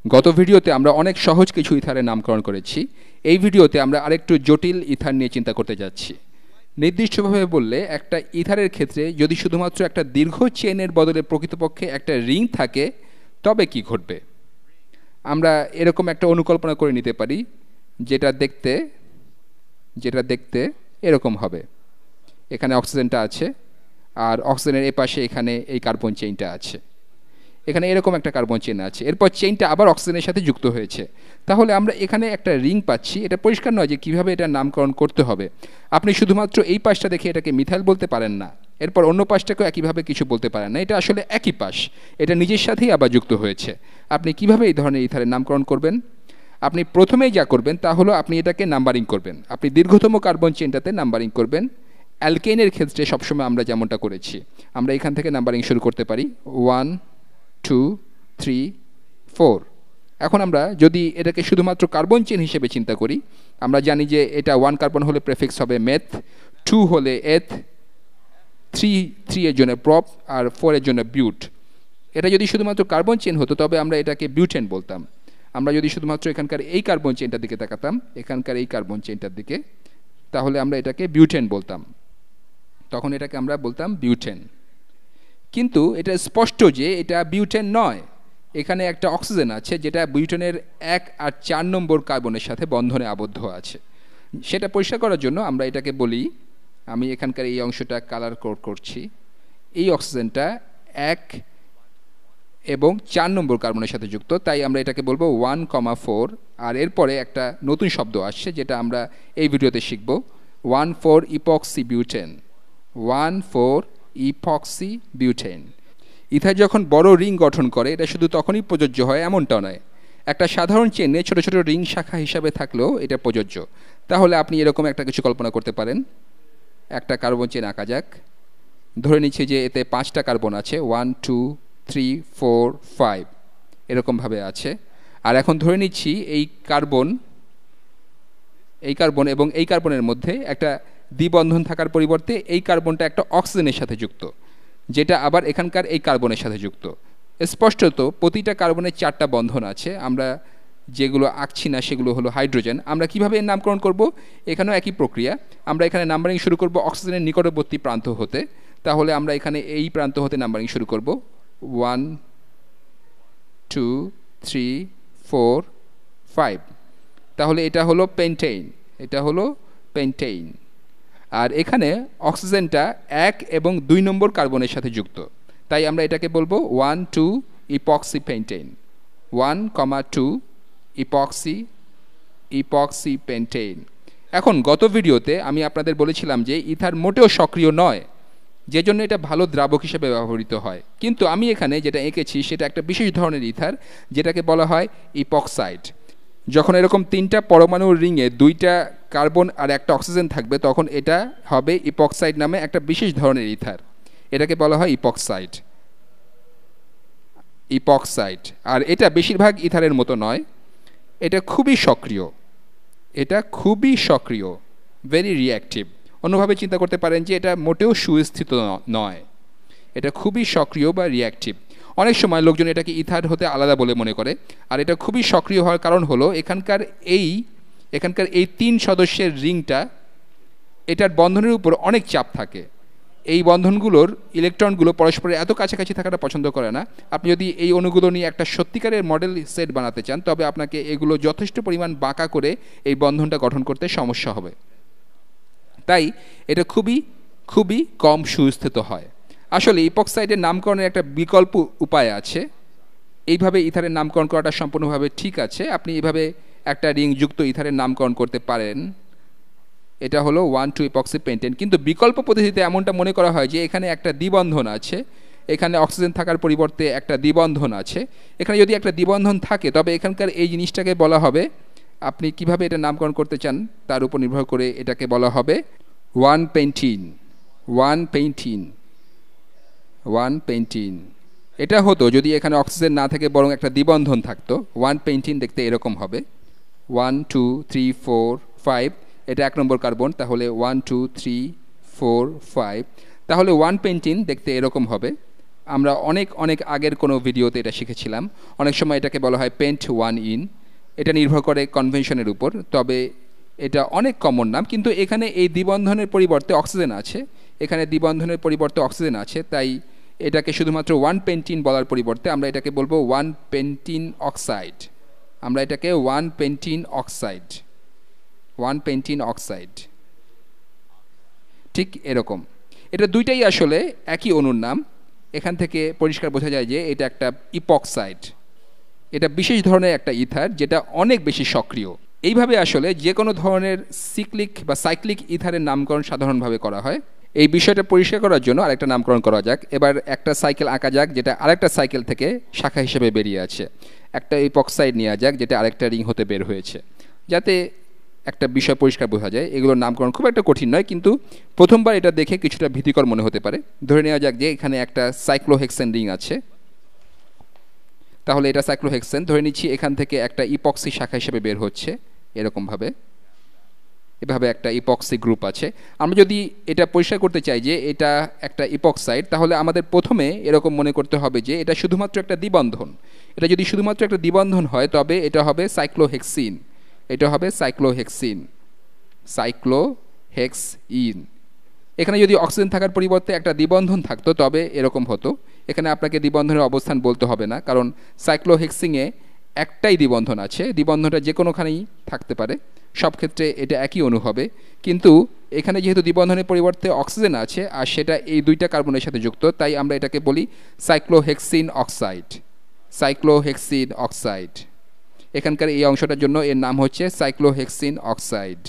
গত ভিডিওতে আমরা অনেক সহজ কিছু ইথারের নামকরণ করেছি। এই ভিডিওতে আমরা আরেকটু জটিল ইথার নিয়ে চিন্তা করতে যাচ্ছি। নির্দিষ্টভাবে বললে একটা ইথারের ক্ষেত্রে যদি শুধুমাত্র একটা দীর্ঘ চেনের বদলে প্রকৃতপক্ষে একটা রিং থাকে তবে কি ঘটবে। আমরা এরকম একটা অনুকল্পনা করে নিতে পারি যেটা দেখতে এরকম হবে। এখানে অক্সিজেনটা আছে আর অক্সিজেনের এপাশে এখানে এই কার্বন চেইনটা আছে, এখানে এরকম একটা কার্বন চেইন আছে, এরপর চেইনটা আবার অক্সিজেনের সাথে যুক্ত হয়েছে। তাহলে আমরা এখানে একটা রিং পাচ্ছি। এটা পরিষ্কার নয় যে কীভাবে এটার নামকরণ করতে হবে। আপনি শুধুমাত্র এই পাশটা দেখে এটাকে মিথাইল বলতে পারেন না, এরপর অন্য পাশটাকেও একইভাবে কিছু বলতে পারেন না। এটা আসলে একই পাশ, এটা নিজের সাথেই আবার যুক্ত হয়েছে। আপনি কিভাবে এই ধরনের ইথারের নামকরণ করবেন? আপনি প্রথমেই যা করবেন তা হলো আপনি এটাকে নাম্বারিং করবেন। আপনি দীর্ঘতম কার্বন চেইনটাতে নাম্বারিং করবেন। অ্যালকেনের ক্ষেত্রে সবসময় আমরা যেমনটা করেছি, আমরা এখান থেকে নাম্বারিং শুরু করতে পারি 1 2 3 4। এখন আমরা যদি এটাকে শুধুমাত্র কার্বন চেইন হিসেবে চিন্তা করি, আমরা জানি যে এটা 1 কার্বন হলে প্রেফিক্স হবে মেথ, 2 হলে এথ, 3 এর জন্য প্রপ, আর 4 এর জন্য বিউট। এটা যদি শুধুমাত্র কার্বন চেইন হতো তবে আমরা এটাকে বিউটেন বলতাম। আমরা যদি শুধুমাত্র এখানকার এই কার্বন চেইনটার দিকে তাকাতাম, এখানকার এই কার্বন চেইনটার দিকে, তাহলে আমরা এটাকে বিউটেন বলতাম, তখন এটাকে আমরা বলতাম বিউটেন। কিন্তু এটা স্পষ্ট যে এটা বিউটেন নয়। এখানে একটা অক্সিজেন আছে যেটা বিউটেনের 1 আর 4 নম্বর কার্বনের সাথে বন্ধনে আবদ্ধ আছে। সেটা পরিষ্কার করার জন্য আমরা এটাকে বলি, আমি এখানকার এই অংশটা কালার কোড করছি, এই অক্সিজেনটা 1 এবং 4 নম্বর কার্বনের সাথে যুক্ত, তাই আমরা এটাকে বলবো 1,4। আর এরপরে একটা নতুন শব্দ আসছে যেটা আমরা এই ভিডিওতে শিখব, 1,4 epoxy butane. 1,4 epoxy butane. Ether যখন বড় রিং গঠন করে এটা শুধু তখনই প্রযোজ্য হয় এমনটা নয়। একটা সাধারণ চেনে ছোট ছোট রিং শাখা হিসাবে থাকলেও এটা প্রযোজ্য। তাহলে আপনি এরকম একটা কিছু কল্পনা করতে পারেন। একটা কার্বন চেন আঁকা যাক। ধরে নিচ্ছি যে এতে 5টা কার্বন আছে, 1 2 3 4 5 এরকমভাবে আছে। আর এখন ধরে নিচ্ছি এই কার্বন এবং এই কার্বনের মধ্যে একটা দ্বিবন্ধন থাকার পরিবর্তে এই কার্বনটা একটা অক্সিজেনের সাথে যুক্ত, যেটা আবার এখানকার এই কার্বনের সাথে যুক্ত। স্পষ্টত প্রতিটা কার্বনের 4টা বন্ধন আছে। আমরা যেগুলো আঁকছি না সেগুলো হলো হাইড্রোজেন। আমরা কিভাবে এর নামকরণ করব? এখানেও একই প্রক্রিয়া। আমরা এখানে নাম্বারিং শুরু করব অক্সিজেনের নিকটবর্তী প্রান্ত হতে। তাহলে আমরা এখানে এই প্রান্ত হতে নাম্বারিং শুরু করব 1 2 3 4 5। তাহলে এটা হলো পেন্টেইন, এটা হলো পেন্টেইন। আর এখানে অক্সিজেনটা 1 এবং 2 নম্বর কার্বনের সাথে যুক্ত, তাই আমরা এটাকে বলবো 1 2 ইপক্সি পেন্টেইন। 1,2 ইপক্সি পেন্টেইন। এখন গত ভিডিওতে আমি আপনাদের বলেছিলাম যে ইথার মোটেও সক্রিয় নয়, যে জন্য এটা ভালো দ্রাবক হিসেবে ব্যবহৃত হয়। কিন্তু আমি এখানে যেটা এঁকেছি সেটা একটা বিশেষ ধরনের ইথার, যেটাকে বলা হয় ইপক্সাইড। যখন এরকম 3টা পরমাণুর রিংয়ে 2টা কার্বন আর একটা অক্সিজেন থাকবে তখন এটা হবে ইপক্সাইড নামে একটা বিশেষ ধরনের ইথার। এটাকে বলা হয় ইপক্সাইড। আর এটা বেশিরভাগ ইথারের মতো নয়, এটা খুবই সক্রিয়, ভেরি রিঅ্যাক্টিভ। অন্যভাবে চিন্তা করতে পারেন যে এটা মোটেও সুস্থিত নয়, এটা খুবই সক্রিয় বা রিঅ্যাক্টিভ। অনেক সময় লোকজন এটাকে ইথার হতে আলাদা বলে মনে করে। আর এটা খুবই সক্রিয় হওয়ার কারণ হলো এখানকার এই 3 সদস্যের রিংটা, এটার বন্ধনের উপর অনেক চাপ থাকে। এই বন্ধনগুলোর ইলেকট্রনগুলো পরস্পরের এত কাছাকাছি থাকাটা পছন্দ করে না। আপনি যদি এই অণুগুলো নিয়ে একটা সত্যিকারের মডেল সেট বানাতে চান তবে আপনাকে এগুলো যথেষ্ট পরিমাণ বাঁকা করে এই বন্ধনটা গঠন করতে সমস্যা হবে। তাই এটা খুবই কম সুস্থিত হয়। আসলে ইপক্সাইডের নামকরণের একটা বিকল্প উপায় আছে। এইভাবে ইথারের নামকরণ করাটা সম্পূর্ণভাবে ঠিক আছে। আপনি এইভাবে একটা রিং যুক্ত ইথারের নামকরণ করতে পারেন। এটা হলো 1 2 ইপক্সি পেন্টেন। কিন্তু বিকল্প পদ্ধতিতে এমনটা মনে করা হয় যে এখানে একটা দ্বিবন্ধন আছে, এখানে অক্সিজেন থাকার পরিবর্তে একটা দ্বিবন্ধন আছে। এখানে যদি একটা দ্বিবন্ধন থাকে তবে এখানকার এই জিনিসটাকে বলা হবে, আপনি কিভাবে এটা নামকরণ করতে চান তার উপর নির্ভর করে এটাকে বলা হবে 1 পেন্টিন। এটা হতো যদি এখানে অক্সিজেন না থাকে বরং একটা দ্বিবন্ধন থাকতো। 1 পেন্টিন দেখতে এরকম হবে। 1 2 3 4 5, এটা 1 নম্বর কার্বন, তাহলে 1 2 3 4 5। তাহলে 1 পেন্টিন দেখতে এরকম হবে। আমরা অনেক অনেক আগের কোনো ভিডিওতে এটা শিখেছিলাম। অনেক সময় এটাকে বলা হয় পেন্ট ওয়ান ইন। এটা নির্ভর করে কনভেনশনের উপর, তবে এটা অনেক কমন নাম। কিন্তু এখানে এই দ্বিবন্ধনের পরিবর্তে অক্সিজেন আছে, এখানে দ্বিবন্ধনের পরিবর্তে অক্সিজেন আছে, তাই এটাকে শুধুমাত্র ওয়ান পেন্টিন বলার পরিবর্তে আমরা এটাকে বলবো ওয়ান পেন্টিন অক্সাইড। আমরা এটাকে one pentene oxide, one pentene oxide, ঠিক এরকম। এটা দুইটাই আসলে একই অণুর নাম। এখান থেকে পরিষ্কার বোঝা যায় যে এটা একটা ইপক্সাইড। এটা বিশেষ ধরনের একটা ইথার যেটা অনেক বেশি সক্রিয়। এইভাবে আসলে যে কোনো ধরনের সিক্লিক বা সাইক্লিক ইথারের নামকরণ সাধারণভাবে করা হয়। এই বিষয়টা পরিষ্কার করার জন্য আরেকটা নামকরণ করা যাক। এবার একটা সাইকেল আঁকা যাক যেটা আরেকটা সাইকেল থেকে শাখা হিসেবে বেরিয়ে আছে। একটা ইপক্সাইড নেওয়া যাক যেটা আরেকটা রিং হতে বের হয়েছে, যাতে একটা বিষয় পরিষ্কার বোঝা যায়। এগুলোর নামকরণ খুব একটা কঠিন নয়, কিন্তু প্রথমবার এটা দেখে কিছুটা ভীতিকর মনে হতে পারে। ধরে নেওয়া যাক যে এখানে একটা সাইক্লোহেক্সেন রিং আছে, তাহলে এটা সাইক্লোহেক্সেন। ধরে নিচ্ছি এখান থেকে একটা ইপক্সি শাখা হিসেবে বের হচ্ছে এরকমভাবে, এভাবে একটা ইপক্সি গ্রুপ আছে। আমরা যদি এটা পরিষ্কার করতে চাই যে এটা একটা ইপক্সাইড, তাহলে আমাদের প্রথমে এরকম মনে করতে হবে যে এটা শুধুমাত্র একটা দ্বিবন্ধন। এটা যদি শুধুমাত্র একটা দ্বিবন্ধন হয় তবে এটা হবে সাইক্লোহেক্সিন, এটা হবে সাইক্লোহেক্সিন, সাইক্লোহেক্সইন। এখানে যদি অক্সিজেন থাকার পরিবর্তে একটা দ্বিবন্ধন থাকতো তবে এরকম হতো। এখানে আপনাকে দ্বিবন্ধনের অবস্থান বলতে হবে না, কারণ সাইক্লোহেক্সিনে একটাই দ্বিবন্ধন আছে। দ্বিবন্ধনটা যে কোনোখানেই থাকতে পারে, সব ক্ষেত্রে এটা একই অণু হবে। কিন্তু এখানে যেহেতু দ্বিবন্ধনের পরিবর্তে অক্সিজেন আছে আর সেটা এই দুইটা কার্বনের সাথে যুক্ত, তাই আমরা এটাকে বলি সাইক্লোহেক্সিন অক্সাইড, সাইক্লোহেক্সিন অক্সাইড। এখানকার এই অংশটার জন্য এর নাম হচ্ছে সাইক্লোহেক্সিন অক্সাইড।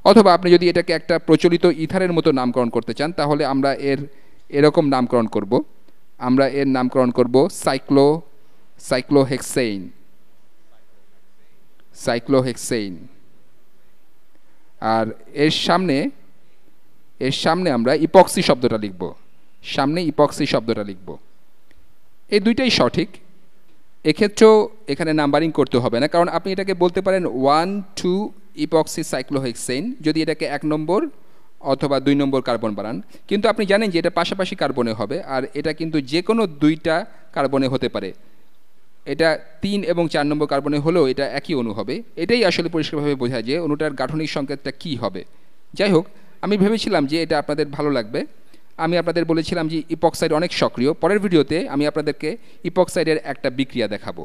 অথবা আপনি যদি এটাকে একটা প্রচলিত ইথারের মতো নামকরণ করতে চান, তাহলে আমরা এরকম নামকরণ করব। আমরা এর নামকরণ করব সাইক্লোহেক্সেইন, সাইক্লোহেক্সেইন। আর এর সামনে আমরা ইপক্সি শব্দটা লিখব, সামনে ইপক্সি শব্দটা লিখব। এই দুইটাই সঠিক। এক্ষেত্রেও এখানে নাম্বারিং করতে হবে না, কারণ আপনি এটাকে বলতে পারেন 1,2 ইপক্সি সাইক্লোহেক্সেন যদি এটাকে 1 নম্বর অথবা 2 নম্বর কার্বন বানান। কিন্তু আপনি জানেন যে এটা পাশাপাশি কার্বনে হবে, আর এটা কিন্তু যে কোনো দুইটা কার্বনে হতে পারে। এটা 3 এবং 4 নম্বর কার্বনে হলেও এটা একই অণু হবে। এটাই আসলে পরিষ্কারভাবে বোঝায় যে অণুটার গাঠনিক সংকেতটা কী হবে। যাই হোক, আমি ভেবেছিলাম যে এটা আপনাদের ভালো লাগবে। আমি আপনাদের বলেছিলাম যে ইপক্সাইড অনেক সক্রিয়। পরের ভিডিওতে আমি আপনাদেরকে ইপক্সাইডের একটা বিক্রিয়া দেখাবো।